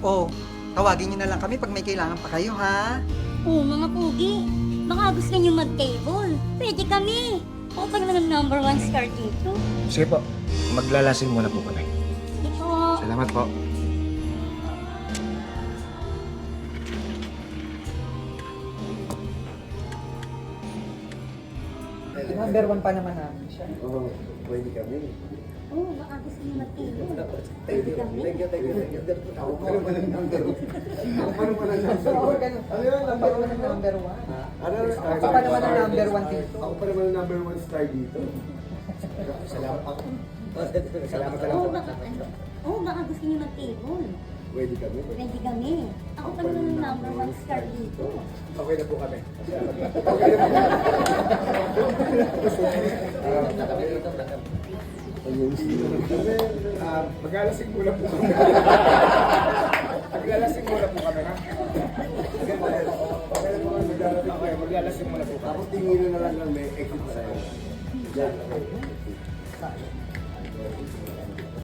O, tawagin niyo na lang kami pag may kailangan pa kayo, ha? Oo, mga pugi. Baka gusto niyo mag-table. Pwede kami. Ako pa naman ang number 1 star dito. Sige po, maglalasing muna po kami. Sige po. Salamat po. Number 1 pa naman namin siya. Oo, pwede kami. Oo, baka gusto niyo mag-table. Pwede kami. Thank you. Ako pa naman ang number 1. Ako pa naman ang number 1. Ano yun? Ako pa naman ang number 1. Ano yung star? Ako pa naman ang number 1 dito. Ako pa naman ang number 1 star dito. Salamat ako. Salamat Oo, talaga. baka ano? Oo, baka gusto niyo mag-table. Pwede kami. Pwede kami. Ako pa naman ang number 1 star dito. Okay na po kami. Maglalasing muna po kami. Maglalasing muna po kami, ha? Okay, maglalasing muna po. Tapos tingin na lang may exit sa'yo. Diyan.